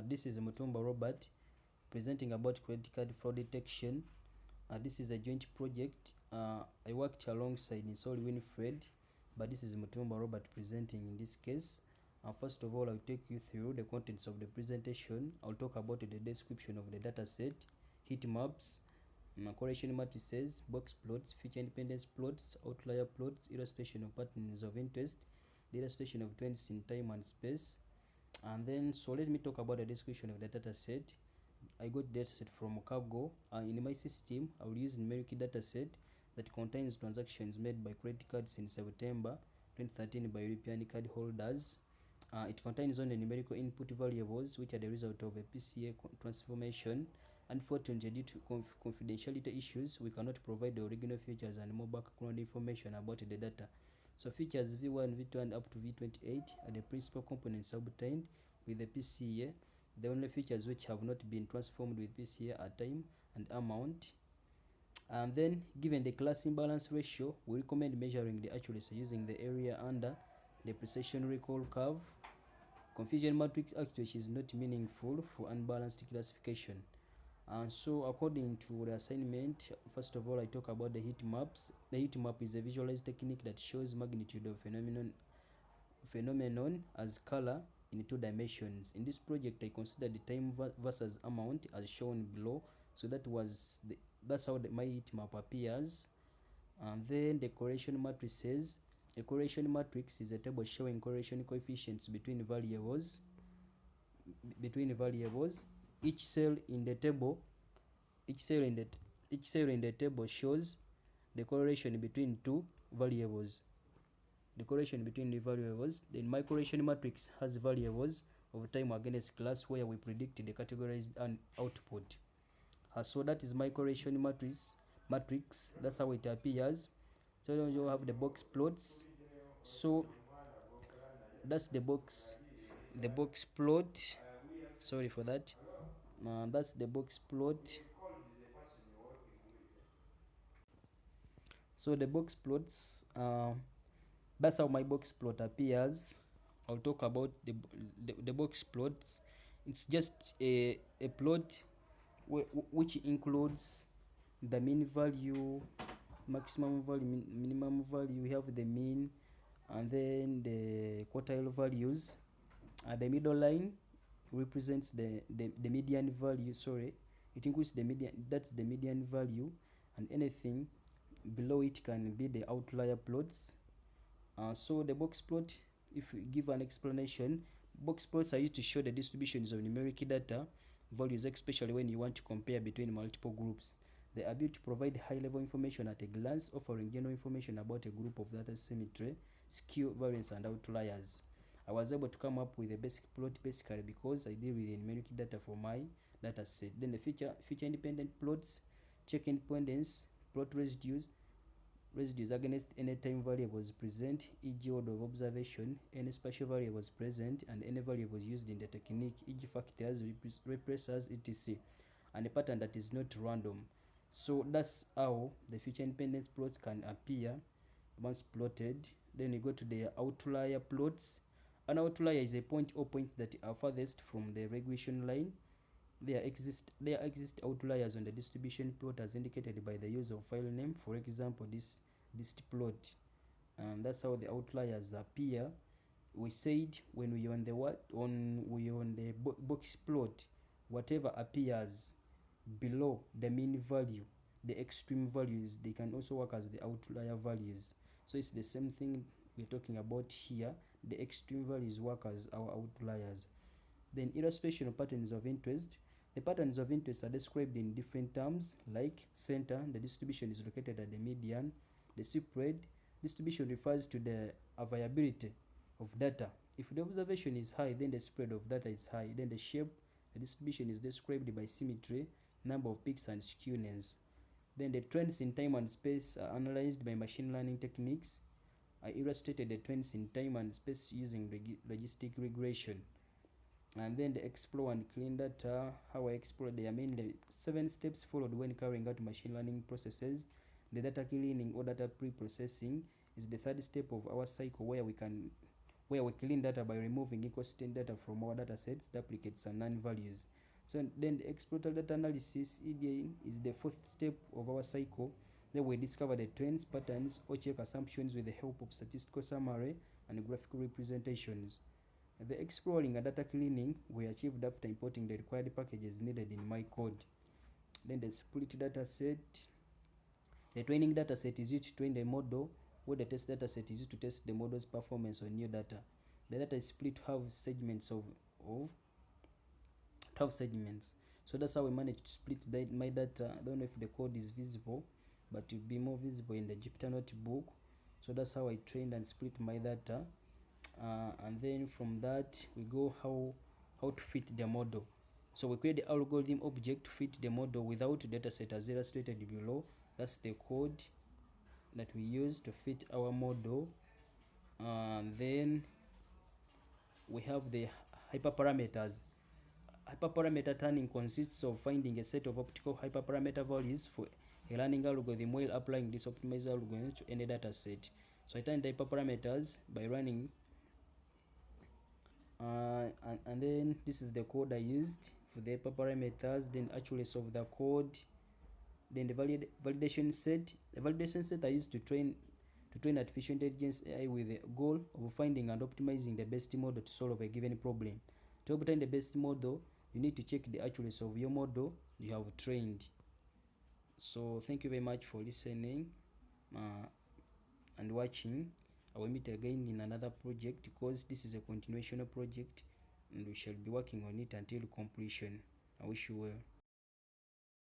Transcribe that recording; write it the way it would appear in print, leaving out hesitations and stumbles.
This is Mutumba Robert presenting about credit card fraud detection. This is a joint project. I worked alongside Nsoli Winfred, but this is Mutumba Robert presenting in this case. First of all, I'll take you through the contents of the presentation. I'll talk about the description of the data set, heat maps, correlation matrices, box plots, feature independence plots, outlier plots, illustration of patterns of interest, the illustration of trends in time and space. And then, so let me talk about the description of the data set. I got data set from Cargo. In my system, I will use numeric data set that contains transactions made by credit cards in September 2013 by European card holders. It contains only numerical input variables, which are the result of a PCA transformation. Unfortunately, due to confidentiality issues, we cannot provide the original features and more background information about the data. So features V1, V2, and up to V28 are the principal components obtained with the PCA. The only features which have not been transformed with PCA are time and amount. And then, given the class imbalance ratio, we recommend measuring the accuracy using the area under the precision recall curve. Confusion matrix accuracy is not meaningful for unbalanced classification. And so, according to the assignment, first of all, I talk about the heat maps. The heat map is a visualized technique that shows magnitude of phenomenon as color in 2 dimensions. In this project, I considered the time versus amount as shown below. So that's how my heat map appears. And then the correlation matrices. A correlation matrix is a table showing correlation coefficients between variables. Each cell in the table shows the correlation between two variables. Then my correlation matrix has variables of time against class where we predict the categorized and output. So that is my correlation matrix. That's how it appears. So then you have the box plots. So that's the box plot. Sorry for that. That's the box plot. So the box plots, that's how my box plot appears. I'll talk about the box plots. It's just a plot which includes the mean value, maximum value, minimum value. We have the mean, and then the quartile values. The middle line represents the median value. Sorry, it includes the median. That's the median value, and anything below it can be the outlier plots. So the box plot, if we give an explanation, box plots are used to show the distributions of numeric data values, especially when you want to compare between multiple groups. They are built to provide high-level information at a glance, offering general information about a group of data symmetry, skew, variance, and outliers. I was able to come up with a basic plot basically because I deal with the numeric data for my data set. Then the feature independent plots check independence, plot residues against any time variables present, e.g. order of observation, any spatial variables present, and any variables used in the technique, e.g. factors, repressors, etc. And a pattern that is not random. So that's how the feature independence plots can appear once plotted. Then you go to the outlier plots. An outlier is a point or points that are farthest from the regression line. There exist outliers on the distribution plot as indicated by the use of file name. For example, this plot, and that's how the outliers appear. We said when we on the box plot, whatever appears below the mean value, the extreme values, they can also work as the outlier values. So it's the same thing we're talking about here. The extreme values work as our outliers. Then illustration of patterns of interest. The patterns of interest are described in different terms like center, the distribution is located at the median. The spread distribution refers to the availability of data. If the observation is high, then the spread of data is high. Then the shape, the distribution is described by symmetry, number of peaks, and skewness. Then the trends in time and space are analyzed by machine learning techniques. I illustrated the trends in time and space using logistic regression. And then the explore and clean data. How I explore, there are mainly 7 steps followed when carrying out machine learning processes. The data cleaning or data pre-processing is the third step of our cycle where we where we clean data by removing inconsistent data from our data sets, duplicates, and non-values. So then the exploiter data analysis again is the fourth step of our cycle. Then we discover the trends, patterns, or check assumptions with the help of statistical summary and graphical representations. The exploring and data cleaning we achieved after importing the required packages needed in my code. Then the split data set. The training data set is used to train the model, where the test data set is used to test the model's performance on new data. The data is split to have segments of 12 segments. So that's how we managed to split my data. I don't know if the code is visible, but it will be more visible in the Jupyter notebook. So that's how I trained and split my data. And then from that we go how to fit the model. So we create the algorithm object to fit the model without dataset as illustrated below. That's the code that we use to fit our model. Then we have the hyperparameters. Hyperparameter turning consists of finding a set of optical hyperparameter values for a learning algorithm while applying this optimized algorithm to any data set. So I turn the hyperparameters by running and then this is the code I used for the hyperparameters, then actually solve the code. Then the validation set. The validation set I used to train artificial intelligence AI with the goal of finding and optimizing the best model to solve a given problem. To obtain the best model, you need to check the accuracy of your model you have trained. So thank you very much for listening and watching. I will meet again in another project because this is a continuation project and we shall be working on it until completion. I wish you well.